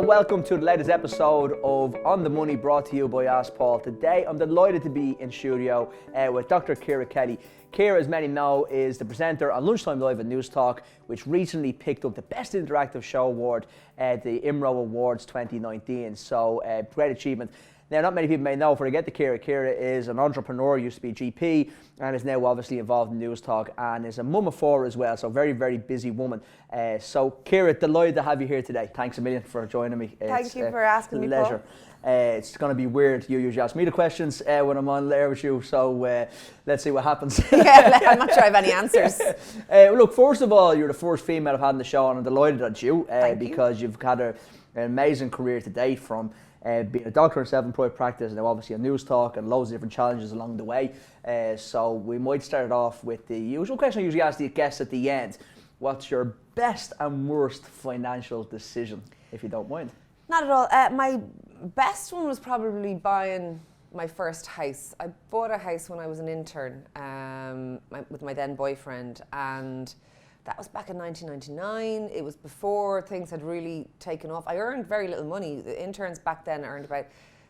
welcome to the latest episode of On The Money, brought to you by Ask Paul. Today I'm delighted to be in studio with Dr.Ciara Kelly. Ciara, as many know, is the presenter on Lunchtime Live at News Talk, which recently picked up the Best Interactive Show Award at the IMRO Awards 2019. So, great achievement. Now, not many people may know, forget the Ciara. Ciara is an entrepreneur, used to be a GP, and is now obviously involved in News Talk, and is a mum of four as well, so very, very busy woman. So, Ciara, delighted to have you here today. Thanks a million for joining me. Thank you for asking me, Paul. It's going to be weird. You usually ask me the questions when I'm on there with you, so let's see what happens. Yeah, I'm not sure I have any answers. Look, first of all, you're the first female I've had on the show, and I'm delighted at you because you've had an amazing career to date, from being a doctor in self-employed practice, and now obviously on News Talk, and loads of different challenges along the way. So we might start off with the usual question I usually ask the guests at the end. What's your best and worst financial decision, if you don't mind? Not at all. My best one was probably buying my first house. I bought a house when I was an intern with my then boyfriend, and that was back in 1999. It was before things had really taken off. I earned very little money. The interns back then earned about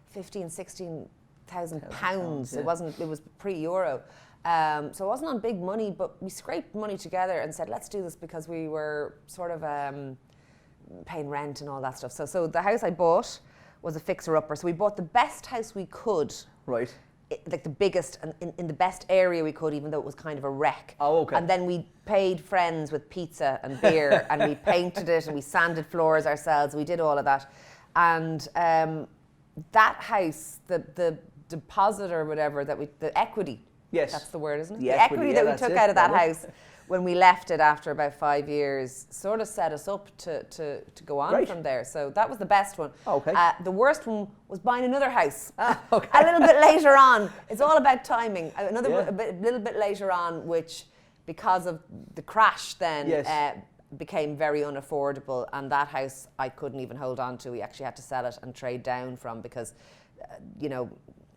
16,000 pounds. Yeah. It was pre-Euro. So it wasn't on big money, but we scraped money together and said, let's do this, because we were sort of paying rent and all that stuff. So the house I bought was a fixer-upper. So we bought the best house we could. Right. Like the biggest and in the best area we could, even though it was kind of a wreck. Oh, okay. And then we paid friends with pizza and beer, and we painted it, and we sanded floors ourselves. We did all of that. And that house, the deposit or whatever, the equity. Yes. That's the word, isn't it? The equity that we took out of that house when we left it after about 5 years sort of set us up to go on from there. So that was the best one. Okay. The worst one was buying another house. Okay. A little bit later on. It's all about timing. A little bit later on, which, because of the crash then, became very unaffordable. And that house I couldn't even hold on to. We actually had to sell it and trade down from, because,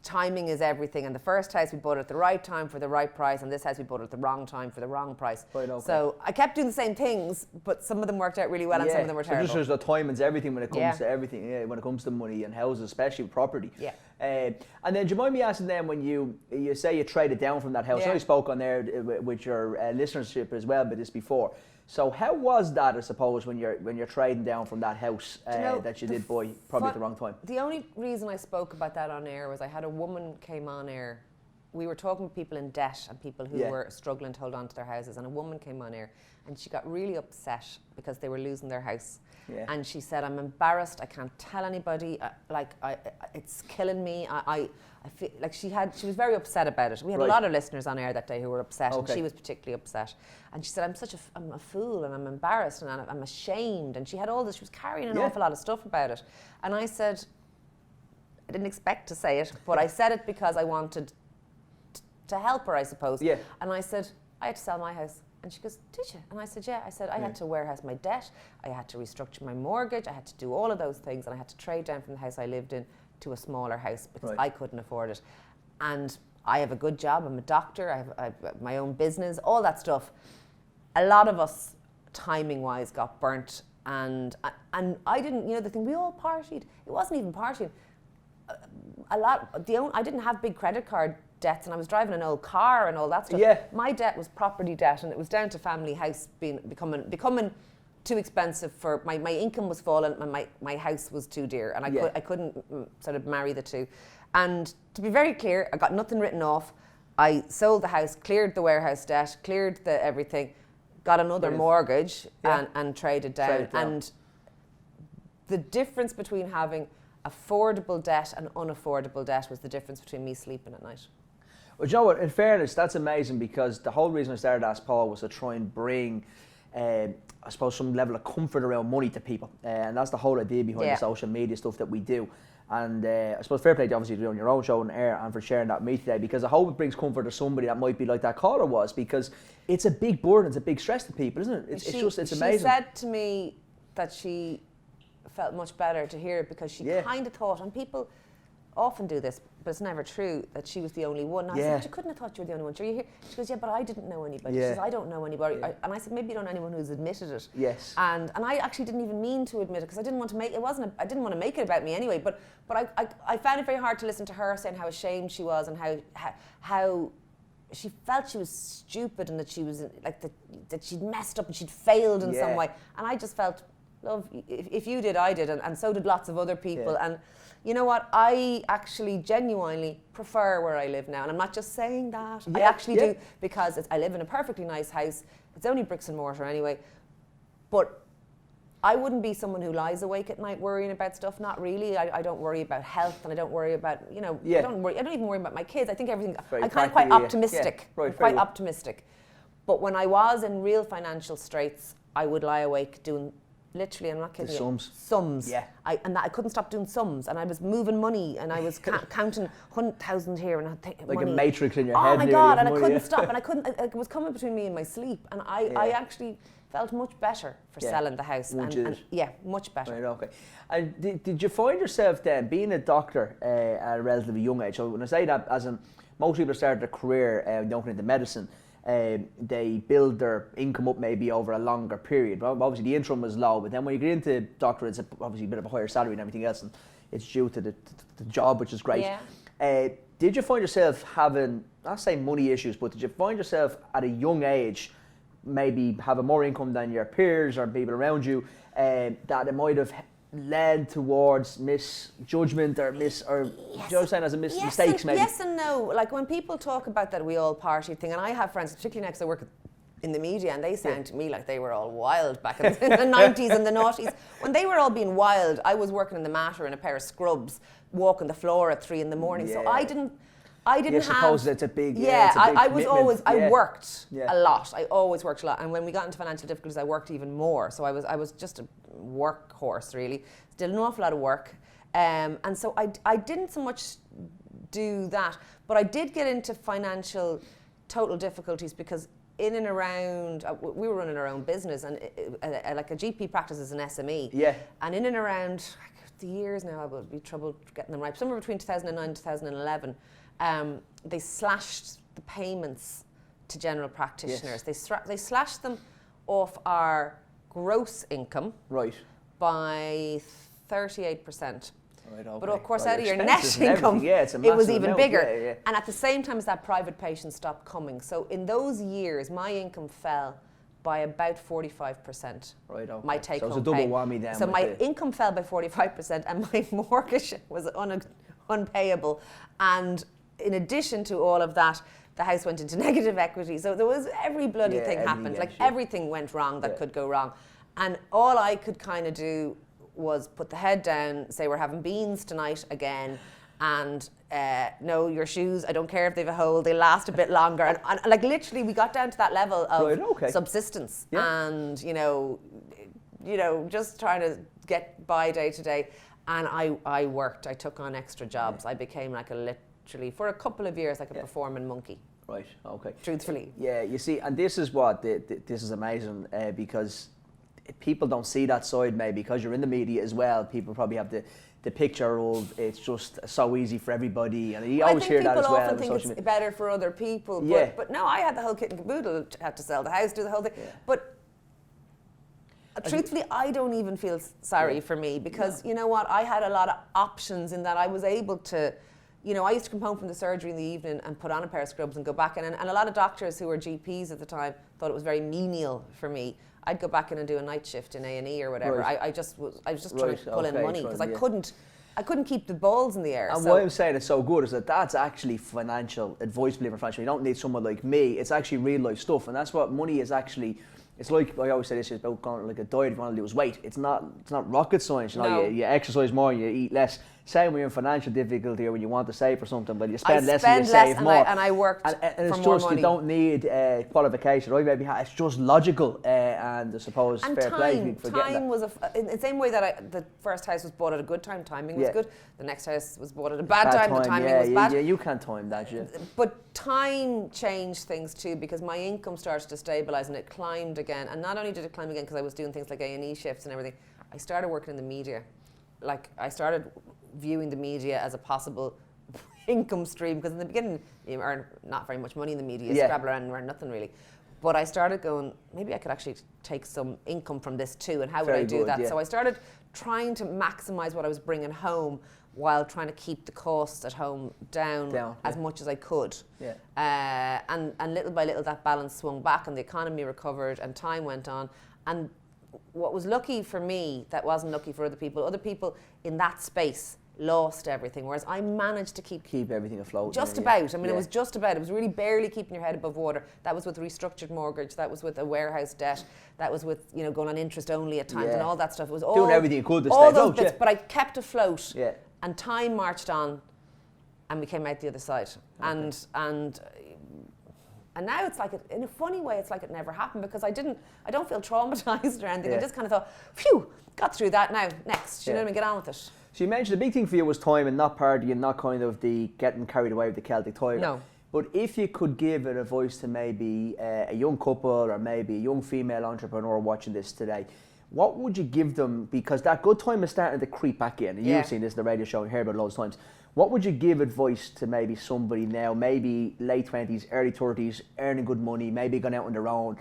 timing is everything. And the first house we bought at the right time for the right price, and this house we bought at the wrong time for the wrong price. Right, okay. So I kept doing the same things, but some of them worked out really well and some of them were terrible. So just the timing's everything when it comes to everything. Yeah, when it comes to money and houses, especially with property. Yeah. And then, do you mind me asking them, when you say you traded down from that house? I know you spoke on there with your listenership as well, but this before. So how was that, I suppose, when you're trading down from that house that you did buy probably at the wrong time? The only reason I spoke about that on air was I had a woman came on air. We were talking with people in debt and people who were struggling to hold on to their houses, and a woman came on air and she got really upset because they were losing their house. Yeah. And she said, I'm embarrassed, I can't tell anybody, it's killing me. I feel like she was very upset about it. We had a lot of listeners on air that day who were upset, and she was particularly upset. And she said, I'm a fool, and I'm embarrassed, and I'm ashamed. And she had all this, she was carrying an awful lot of stuff about it. And I said, I didn't expect to say it, but I said it because I wanted to help her, I suppose. Yeah. And I said, I had to sell my house. And she goes, did you? And I said, yeah. I said, I had to warehouse my debt, I had to restructure my mortgage, I had to do all of those things, and I had to trade down from the house I lived in to a smaller house because I couldn't afford it. And I have a good job, I'm a doctor, I have my own business, all that stuff. A lot of us, timing-wise, got burnt, and I didn't, the thing, we all partied. It wasn't even partying. I didn't have big credit card debts, and I was driving an old car and all that stuff. Yeah. My debt was property debt, and it was down to family house becoming too expensive for my income was falling, and my house was too dear, and I couldn't sort of marry the two. And to be very clear, I got nothing written off. I sold the house, cleared the warehouse debt, cleared the everything, got another mortgage and traded down. And the difference between having affordable debt and unaffordable debt was the difference between me sleeping at night. Well, you know what, in fairness, that's amazing, because the whole reason I started Ask Paul was to try and bring, I suppose, some level of comfort around money to people. And that's the whole idea behind the social media stuff that we do. And I suppose fair play to obviously doing your own show on air and for sharing that with me today, because I hope it brings comfort to somebody that might be like that caller was, because it's a big burden, it's a big stress to people, isn't it? It's amazing. She said to me that she felt much better to hear it, because she kind of thought, and people often do this, but it's never true, that she was the only one. And I said, but you couldn't have thought you were the only one. Sure, you here? She goes, yeah, but I didn't know anybody. She says, I don't know anybody. And I said, maybe you don't know anyone who's admitted it. Yes. And I actually didn't even mean to admit it, because I didn't want to make I didn't want to make it about me anyway. But I found it very hard to listen to her saying how ashamed she was and how she felt she was stupid and that she was like that she'd messed up and she'd failed in some way. And I just felt, love, if you did, I did, and so did lots of other people. And you know what? I actually genuinely prefer where I live now. And I'm not just saying that. I actually do, because I live in a perfectly nice house. It's only bricks and mortar anyway. But I wouldn't be someone who lies awake at night worrying about stuff. Not really. I don't worry about health, and I don't worry about, I don't even worry about my kids. I think everything, I'm kind of quite optimistic. I'm quite optimistic. But when I was in real financial straits, I would lie awake doing, literally, I'm not kidding you, sums. Yeah. I couldn't stop doing sums, and I was moving money, and I was counting 100,000 here, and I think like money. A matrix in your head. Oh my God! And I couldn't stop, and I couldn't. It was coming between me and my sleep, and I actually felt much better for selling the house. And much better. Right, okay. And did you find yourself then being a doctor at a relatively young age? So when I say that, as in most people start their career going into medicine. They build their income up maybe over a longer period. Well, obviously the interim was low, but then when you get into doctorate, it's obviously a bit of a higher salary and everything else, and it's due to the job, which is great. Yeah. Did you find yourself having, not saying money issues, but did you find yourself at a young age maybe having more income than your peers or people around you, that it might have led towards misjudgment or you know what I'm saying, as a mistakes maybe? Yes and no. Like when people talk about that we all party thing, and I have friends, particularly next I work in the media, and they sound to me like they were all wild back in the 90s and the noughties. When they were all being wild, I was working in the Mater in a pair of scrubs, walking the floor at 3 a.m. So I didn't have. Suppose it's a big. I was always. I worked a lot. I always worked a lot, and when we got into financial difficulties, I worked even more. So I was just a workhorse, really. Did an awful lot of work, and so I didn't so much do that, but I did get into financial total difficulties because in and around, we were running our own business, and like a GP practice is an SME. Yeah. And in and around the years now, I would be trouble getting them right. Somewhere between 2009 and 2011. They slashed the payments to general practitioners. Yes. They slashed them off our gross income by 38%. Right, okay. But of course, out of your net income, it was even bigger. And at the same time as that, private patients stopped coming. So in those years, my income fell by about 45%. Right, okay. My take home pay. So it's a double whammy then. So my income fell by 45%, and my mortgage was unpayable. And in addition to all of that, the house went into negative equity. So there was every bloody thing happened. Like everything went wrong that could go wrong. And all I could kind of do was put the head down, say we're having beans tonight again, and no, your shoes, I don't care if they have a hole, they last a bit longer. And like literally we got down to that level of subsistence and, you know, just trying to get by day to day. And I worked, I took on extra jobs. I became like literally, for a couple of years, like a performing monkey. Right, okay. Truthfully. Yeah, you see, and this is what, this is amazing because people don't see that side, maybe because you're in the media as well. People probably have the picture of it's just so easy for everybody, and you always hear that as well. I think people often think it's better for other people, but no, I had the whole kit and caboodle, had to sell the house, do the whole thing. Yeah. But truthfully, I don't even feel sorry for me because you know what? I had a lot of options in that I was able to, you know, I used to come home from the surgery in the evening and put on a pair of scrubs and go back in, and a lot of doctors who were GPs at the time thought it was very menial for me. I'd go back in and do a night shift in A&E or whatever. Right. I was just trying to pull in money because I couldn't keep the balls in the air. And why I'm saying it's so good is that that's actually financial advice, believe it or not. You don't need someone like me. It's actually real life stuff, and that's what money is actually. It's like I always say this is about going like a diet if you want to lose weight. It's not rocket science. You know, you exercise more, you eat less. Same when you're in financial difficulty or when you want to save for something, but you spend less and you save more. And I worked and it's for just more money. You don't need qualification. Right? Maybe it's just logical, and I suppose and fair play for getting time was in the same way that the first house was bought at a good time. Timing was good. The next house was bought at a bad time. The timing was bad. Yeah, you can't time that. Yeah. But time changed things too because my income started to stabilise and it climbed again. And not only did it climb again because I was doing things like A&E shifts and everything, I started working in the media. Like I started viewing the media as a possible income stream, because in the beginning you earn not very much money in the media, you Yeah. scrabble around and earn nothing really. But I started going, maybe I could actually take some income from this too, and how would Very I do good, that? yeah. So I started trying to maximize what I was bringing home while trying to keep the costs at home down as much as I could. Yeah. And little by little that balance swung back and the economy recovered and time went on. And what was lucky for me that wasn't lucky for other people in that space lost everything, whereas I managed to keep everything afloat. just about. I mean, it was just about. It was really barely keeping your head above water. That was with restructured mortgage. That was with a warehouse debt. That was with, you know, going on interest only at times and all that stuff. It was all doing everything you could to all stay those afloat, bits, but I kept afloat. Yeah. And time marched on, and we came out the other side. Okay. And now it's like, in a funny way, it's like it never happened, because I don't feel traumatized or anything. I just kind of thought, phew, got through that, now, next. You know what I mean? Get on with it. So you mentioned the big thing for you was time and not partying, not kind of the getting carried away with the Celtic Tiger. No. But if you could give an advice to maybe a young couple or maybe a young female entrepreneur watching this today, what would you give them? Because that good time is starting to creep back in. And you've seen this in the radio show and heard about it loads of times. What would you give advice to maybe somebody now, maybe late 20s, early 30s, earning good money, maybe going out on their own?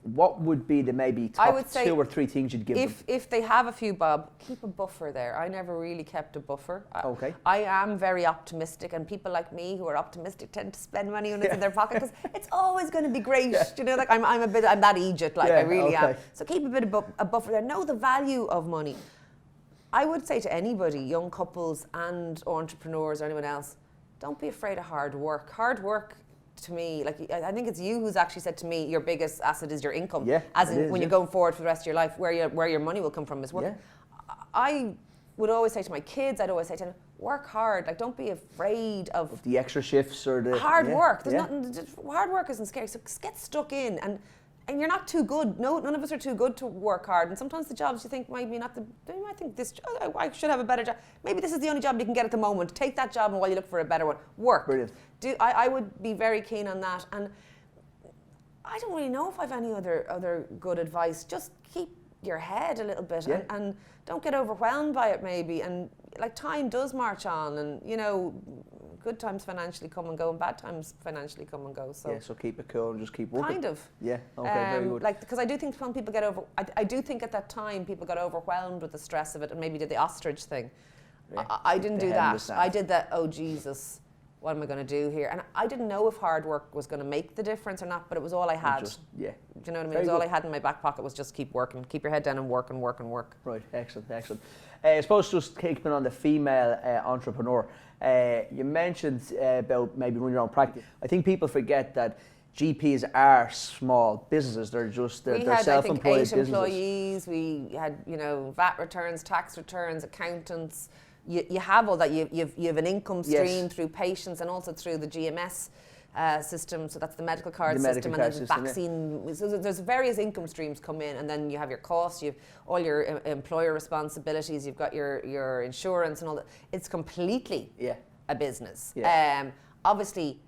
What would be the maybe top 2 or 3 things you'd give them? If they have a few bob, keep a buffer there. I never really kept a buffer. Okay. I am very optimistic, and people like me who are optimistic tend to spend money when it's in their pocket, because it's always going to be great. You know, like I'm that Egypt, like I really am. So keep a bit of a buffer there. Know the value of money. I would say to anybody, young couples and entrepreneurs or anyone else, don't be afraid of hard work. Hard work, to me, like, I think it's you who's actually said to me, your biggest asset is your income. Yeah, as in when you're going forward for the rest of your life, where your money will come from is work. Yeah. I would always say to my kids, I'd always say to them, work hard. Like, don't be afraid of the extra shifts or the hard work. There's nothing. Hard work isn't scary. So get stuck in, and you're not too good. No, none of us are too good to work hard. And sometimes the jobs you think maybe not you might think this. I should have a better job. Maybe this is the only job you can get at the moment. Take that job, and while you look for a better one, work. Brilliant. I would be very keen on that. And I don't really know if I've any other good advice. Just keep your head a little bit and don't get overwhelmed by it maybe. And like, time does march on, and you know, good times financially come and go, and bad times financially come and go. So so keep it cool and just keep working. Kind of. Yeah. Okay. Very good. Like, because I do think some people get I do think at that time people got overwhelmed with the stress of it and maybe did the ostrich thing. Yeah. I didn't do that. I did that. Oh Jesus, what am I going to do here? And I didn't know if hard work was going to make the difference or not, but it was all I had. Do you know what I mean? It was all I had in my back pocket was just keep working, keep your head down and work and work and work. Right. Excellent. Excellent. I suppose just keeping on the female entrepreneur. You mentioned about maybe running your own practice. I think people forget that GPs are small businesses. They're self-employed I think, 8 businesses. employees. We had, you know, VAT returns, tax returns, accountants. You have all that. You have an income stream through patients and also through the GMS system. So that's the medical card system, and then the vaccine. So there's various income streams come in, and then you have your costs. You have all your employer responsibilities. You've got your insurance and all that. It's completely a business. Obviously,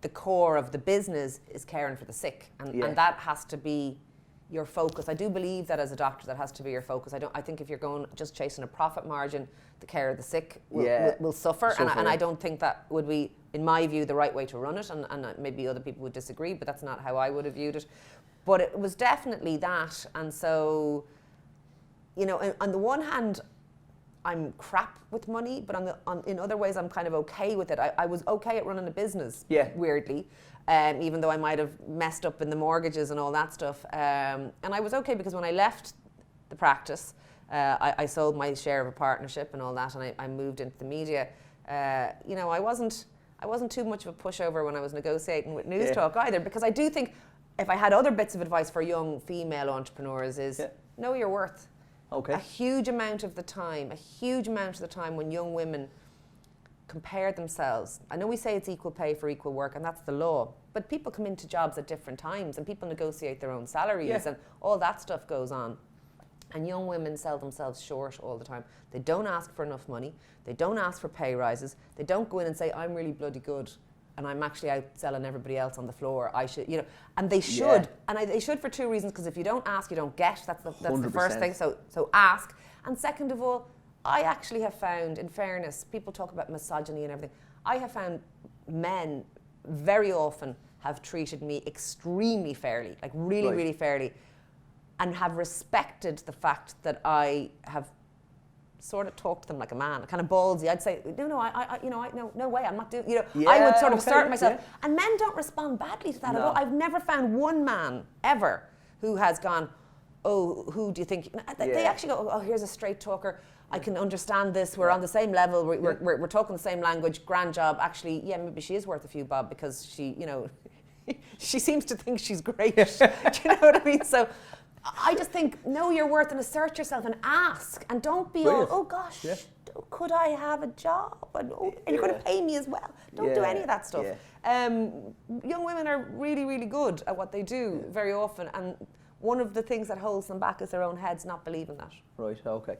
the core of the business is caring for the sick, and that has to be your focus. I do believe that as a doctor, that has to be your focus. I think if you're going just chasing a profit margin, the care of the sick will suffer. And I don't think that would be, in my view, the right way to run it. And maybe other people would disagree, but that's not how I would have viewed it. But it was definitely that. And so, you know, on the one hand, I'm crap with money, but in other ways, I'm kind of okay with it. I was okay at running a business, weirdly. Even though I might have messed up in the mortgages and all that stuff. And I was okay because when I left the practice, I sold my share of a partnership and all that, and I moved into the media. You know, I wasn't too much of a pushover when I was negotiating with News Talk either, because I do think if I had other bits of advice for young female entrepreneurs is know your worth. Okay. A huge amount of the time when young women compare themselves. I know we say it's equal pay for equal work, and that's the law, but people come into jobs at different times, and people negotiate their own salaries, and all that stuff goes on. And young women sell themselves short all the time. They don't ask for enough money. They don't ask for pay rises. They don't go in and say, I'm really bloody good, and I'm actually out selling everybody else on the floor. I should, you know, and they should. And they should for 2 reasons, because if you don't ask, you don't get. That's the first thing. So ask. And second of all, I actually have found, in fairness, people talk about misogyny and everything. I have found men very often have treated me extremely fairly, like really, really fairly, and have respected the fact that I have sort of talked to them like a man, kind of ballsy. I'd say, no way, I'm not doing, I would sort of assert myself. And men don't respond badly to that at all. I've never found one man ever who has gone, oh, who do you think? They actually go, oh, here's a straight talker. I can understand this. We're on the same level. We're talking the same language. Grand job. Actually, yeah, maybe she is worth a few bob because she, she seems to think she's great. Do you know what I mean? So I just think, know your worth and assert yourself and ask. And don't be all, oh gosh, could I have a job? And you're going to pay me as well. Don't do any of that stuff. Young women are really, really good at what they do very often. And one of the things that holds them back is their own heads not believing that. Right, okay.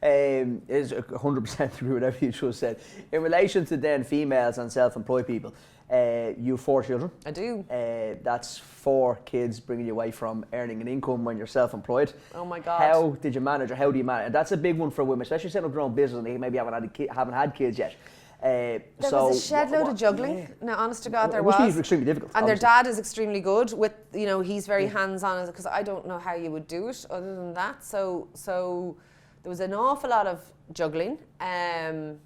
Is 100% agree with everything you just said. In relation to then females and self-employed people, you have 4 children. I do. That's 4 kids bringing you away from earning an income when you're self-employed. Oh my God. How did you manage, or how do you manage? And that's a big one for women, especially setting up their own business and they maybe haven't had kids yet. There was a shed load of juggling. Yeah. No, honest to God, there was. It must be extremely difficult. And obviously. Their dad is extremely good with, he's very hands-on, because I don't know how you would do it other than that. So there was an awful lot of juggling. And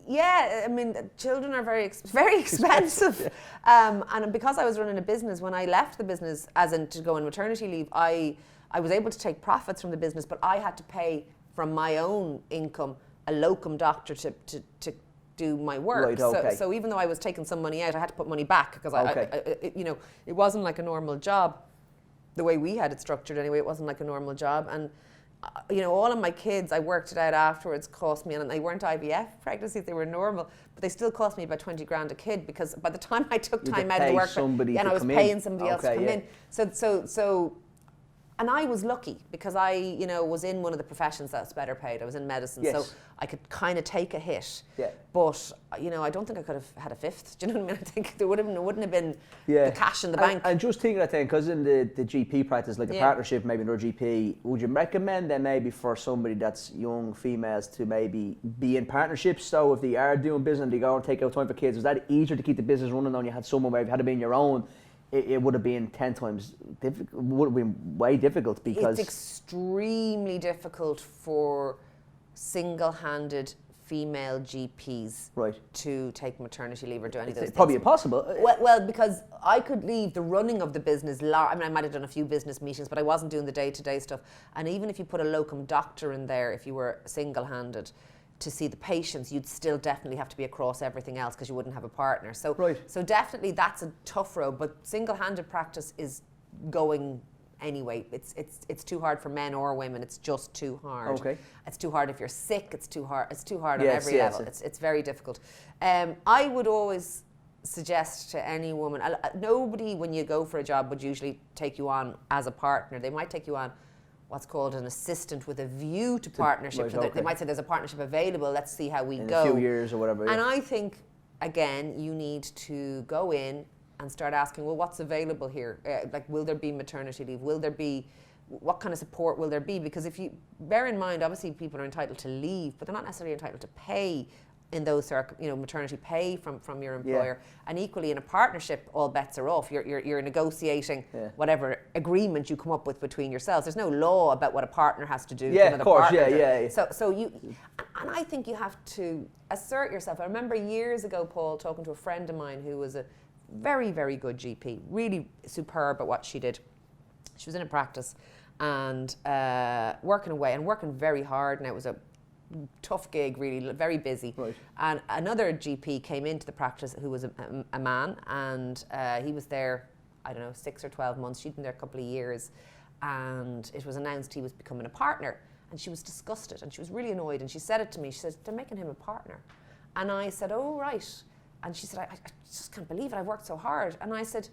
yeah, I mean, children are very expensive. And because I was running a business, when I left the business, as in to go on maternity leave, I was able to take profits from the business, but I had to pay from my own income a locum doctor to do my work. Right, okay. So even though I was taking some money out, I had to put money back because it wasn't like a normal job. The way we had it structured anyway, it wasn't like a normal job. And all of my kids, I worked it out afterwards, cost me, and they weren't IVF pregnancies, they were normal, but they still cost me about 20 grand a kid, because by the time I took time out of the work, and I was paying somebody else to come in. So and I was lucky because I, was in one of the professions that's better paid. I was in medicine, so I could kind of take a hit. Yeah. But I don't think I could have had a fifth. Do you know what I mean? I think there wouldn't have been the cash in the bank. And just thinking that thing, because in the GP practice, like a partnership, maybe another GP, would you recommend then maybe for somebody that's young females to maybe be in partnerships? So if they are doing business and they go and take out time for kids, is that easier to keep the business running on? You had someone where you had to be on your own. It would have been 10 times difficult. Would have been way difficult because it's extremely difficult for single-handed female GPs to take maternity leave or do any of those things. It's probably impossible. Well, because I could leave the running of the business. I might have done a few business meetings, but I wasn't doing the day-to-day stuff. And even if you put a locum doctor in there, if you were single-handed to see the patients, you'd still definitely have to be across everything else because you wouldn't have a partner. So definitely that's a tough road, but single-handed practice is going anyway. It's too hard for men or women. It's just too hard. Okay. It's too hard if you're sick. It's too hard on every level. It's very difficult. I would always suggest to any woman, nobody when you go for a job would usually take you on as a partner. They might take you on what's called an assistant with a view to partnership. So they might say there's a partnership available, let's see how we go. In a few years or whatever. And I think, again, you need to go in and start asking, well, what's available here? Will there be maternity leave? What kind of support will there be? Because if you bear in mind, obviously people are entitled to leave, but they're not necessarily entitled to pay in those maternity pay from your employer. And equally in a partnership, all bets are off. You're negotiating whatever agreement you come up with between yourselves. There's no law about what a partner has to do to another partner. So you, and I think you have to assert yourself. I remember years ago, Paul, talking to a friend of mine who was a very, very good GP, really superb at what she did. She was in a practice and working away and working very hard, and it was a tough gig, really, very busy. And another GP came into the practice who was a man, and he was there, 6 or 12 months. She'd been there a couple of years, and it was announced he was becoming a partner, and she was disgusted and she was really annoyed, and she said it to me. She said, they're making him a partner. And I said, oh right. And she said, I just can't believe it, I've worked so hard. And I said,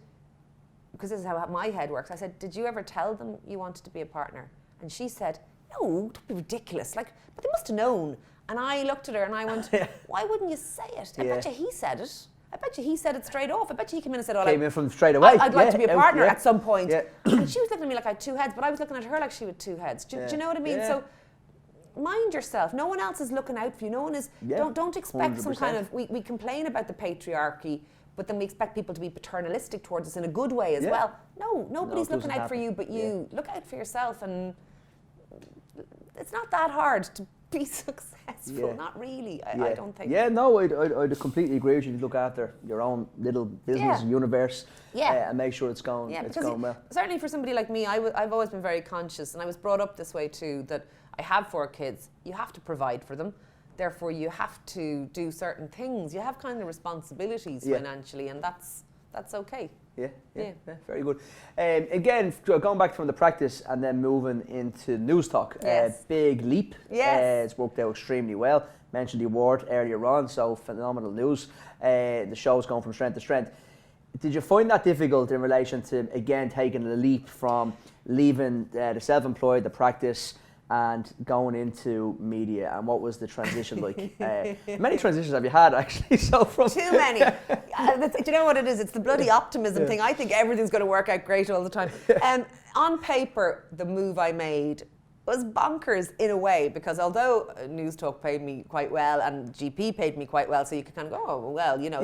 because this is how my head works, I said, did you ever tell them you wanted to be a partner? And she said, no, don't be ridiculous. But they must have known. And I looked at her and I went, why wouldn't you say it? I bet you he said it. I bet you he said it straight off. I bet you he came in and said, came in from straight away. I'd like to be a partner at some point. And she was looking at me like I had 2 heads, but I was looking at her like she had 2 heads. Do you know what I mean? So mind yourself. No one else is looking out for you. No one is. Don't expect 100%. some kind of. We complain about the patriarchy, but then we expect people to be paternalistic towards us in a good way as well. No, nobody's looking out for you but you. Look out for yourself, and it's not that hard to be successful. Not really. I don't think. Yeah, no, I'd completely agree with you. Look after your own little business universe, and make sure it's going. Yeah, it's going well. Certainly for somebody like me, I've always been very conscious, and I was brought up this way too. That I have 4 kids. You have to provide for them. Therefore, you have to do certain things. You have kind of responsibilities financially, and that's okay. Yeah, very good. Again, going back from the practice and then moving into news talk, big leap. It's worked out extremely well. Mentioned the award earlier on, so phenomenal news. The show's going from strength to strength. Did you find that difficult in relation to, again, taking a leap from leaving the self-employed, the practice, and going into media, and what was the transition like? Many transitions have you had, actually? So from too many. Do you know what it is? It's the bloody optimism thing. I think everything's going to work out great all the time. On paper, the move I made was bonkers in a way, because although News Talk paid me quite well and GP paid me quite well, so you could kind of go, oh well, you know.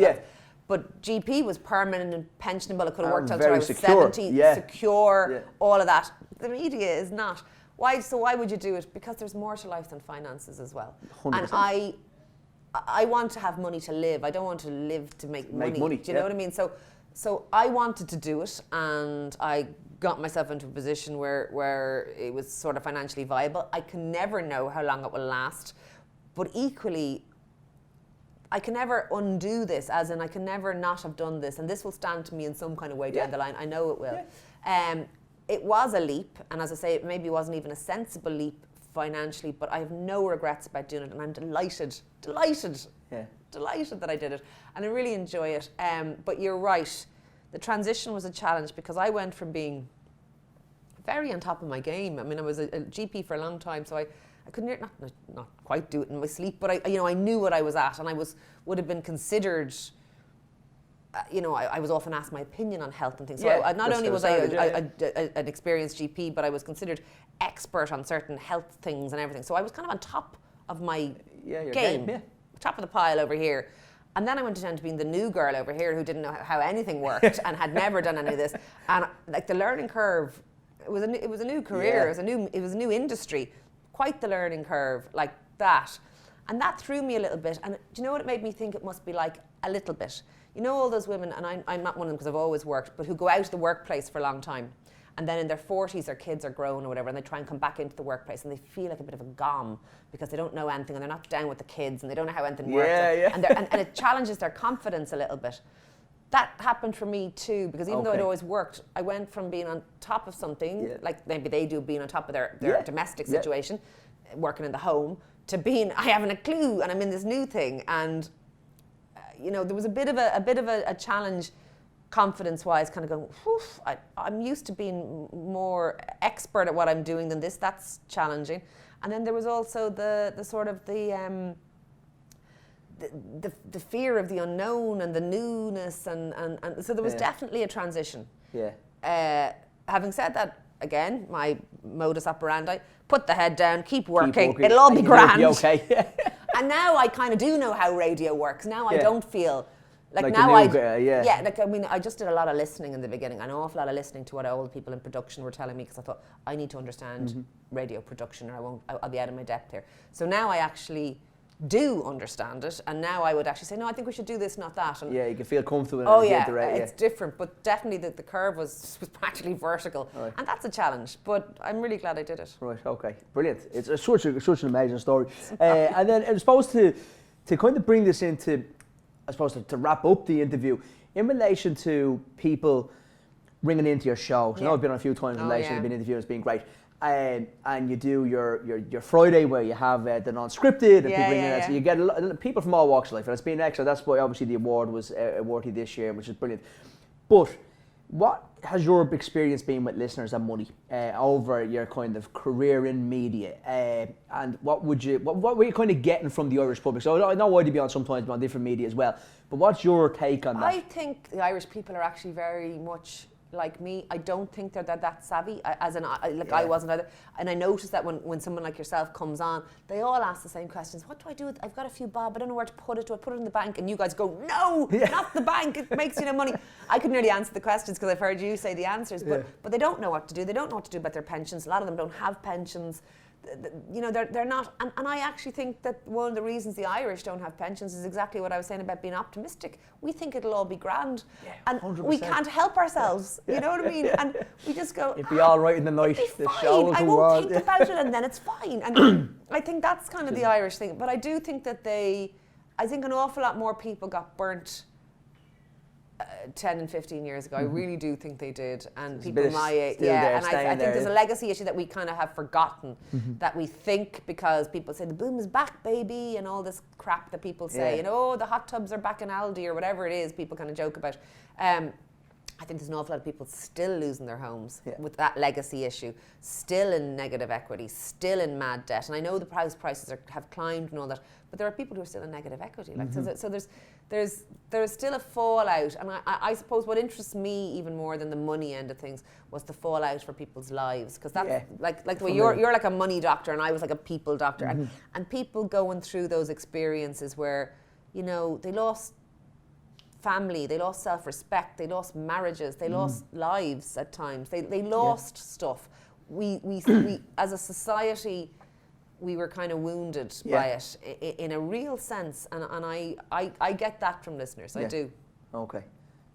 But GP was permanent and pensionable. It could have worked until I was 70, secure, all of that. The media is not. Why? So why would you do it? Because there's more to life than finances as well. 100%. And I want to have money to live. I don't want to live to make money. Do you know what I mean? So I wanted to do it, and I got myself into a position where it was sort of financially viable. I can never know how long it will last, but equally, I can never undo this, as in I can never not have done this, and this will stand to me in some kind of way down the line. I know it will. It was a leap, and as I say, it maybe wasn't even a sensible leap financially, but I have no regrets about doing it, and I'm delighted that I did it, and I really enjoy it. But you're right, the transition was a challenge, because I went from being very on top of my game. I mean, I was a GP for a long time, so I couldn't not quite do it in my sleep, but I knew what I was at, and I would have been considered. I was often asked my opinion on health and things. So not only was I an experienced GP, but I was considered expert on certain health things and everything. So I was kind of on top of my game, top of the pile over here. And then I went down to being the new girl over here who didn't know how anything worked and had never done any of this. And like the learning curve, it was a new career. It was a new industry. Quite the learning curve, like that. And that threw me a little bit. And do you know what it made me think it must be like? A little bit. You know, all those women, and I'm not one of them because I've always worked, but who go out of the workplace for a long time, and then in their 40s their kids are grown or whatever, and they try and come back into the workplace, and they feel like a bit of a gom because they don't know anything, and they're not down with the kids, and they don't know how anything works, and it challenges their confidence a little bit. That happened for me too, because even though I'd always worked, I went from being on top of something, like maybe they do, being on top of their domestic situation, working in the home, to being, I haven't a clue, and I'm in this new thing, and there was a bit of a challenge, confidence-wise, kind of going, whoof, I'm used to being more expert at what I'm doing than this. That's challenging. And then there was also the sort of the fear of the unknown and the newness, and so there was definitely a transition. Having said that, again, my modus operandi: put the head down, keep working. It'll all be grand. Okay. And now I kind of do know how radio works. Now I don't feel like now I just did a lot of listening in the beginning, an awful lot of listening to what all the people in production were telling me, because I thought I need to understand radio production, or I'll be out of my depth here. So now I actually do understand it, and now I would actually say, no, I think we should do this, not that. And you can feel comfortable. It's different, but definitely the curve was practically vertical, and that's a challenge. But I'm really glad I did it. Right. Okay. Brilliant. It's such an amazing story. And then I suppose to kind of bring this into, I suppose to wrap up the interview, in relation to people ringing into your show. So I know I've been on a few times in relation to being interviewed. It's been great. And you do your Friday where you have the non-scripted, and people ring in, so you get people from all walks of life, and it's been excellent. That's why obviously the award was awarded this year, which is brilliant. But what has your experience been with listeners and money over your kind of career in media, and what were you kind of getting from the Irish public? So I know why you'd be on sometimes on different media as well, but what's your take on that? I think the Irish people are actually very much like me, I don't think they're that savvy, as in, I wasn't either. And I noticed that when someone like yourself comes on, they all ask the same questions. What do I do with, I've got a few bob, I don't know where to put it. Do I put it in the bank? And you guys go, no, not the bank, it makes you no money. I could nearly answer the questions because I've heard you say the answers, but they don't know what to do. They don't know what to do about their pensions. A lot of them don't have pensions. You know, they're not, and I actually think that one of the reasons the Irish don't have pensions is exactly what I was saying about being optimistic. We think it'll all be grand, and 100%. we can't help ourselves. You know what I mean? And we just go, it'd be all right in the night. The show will I go won't on. think about it, and then it's fine. And I think that's kind of the Irish thing. But I do think that I think an awful lot more people got burnt 10 and 15 years ago. I really do think they did, and people my age, and I think there's a legacy issue that we kind of have forgotten, that we think because people say the boom is back, baby, and all this crap that people say, and oh, the hot tubs are back in Aldi or whatever it is, people kind of joke about. I think there's an awful lot of people still losing their homes with that legacy issue, still in negative equity, still in mad debt. And I know the house prices have climbed and all that, but there are people who are still in negative equity. Like so there's still a fallout. And I suppose what interests me even more than the money end of things was the fallout for people's lives, because that's like the way you're like a money doctor and I was like a people doctor, and people going through those experiences where, you know, they lost family, they lost self-respect, they lost marriages, they lost lives at times, they lost stuff. We as a society, we were kind of wounded by it in a real sense, and I get that from listeners. I do. Okay.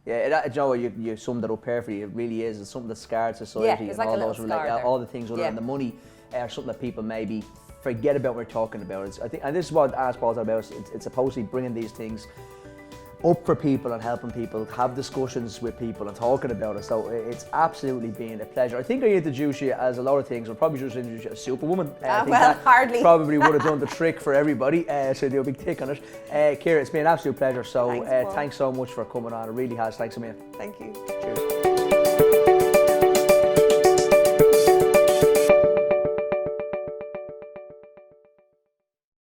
Yeah, Joe, you summed it up perfectly. It really is. It's something that scarred society, and like all those all the things other than the money are something that people maybe forget about when we're talking about. I think, and this is what Ask Paul's about. It's supposed to be bringing these things up for people and helping people have discussions with people and talking about it. So it's absolutely been a pleasure. I think I introduced you as a lot of things. We'll probably just introduce you as Superwoman. I think well, that hardly. Probably would have done the trick for everybody. So do a big tick on it. Ciara, it's been an absolute pleasure. So thanks so much for coming on. It really has. Thanks a million. Thank you. Cheers.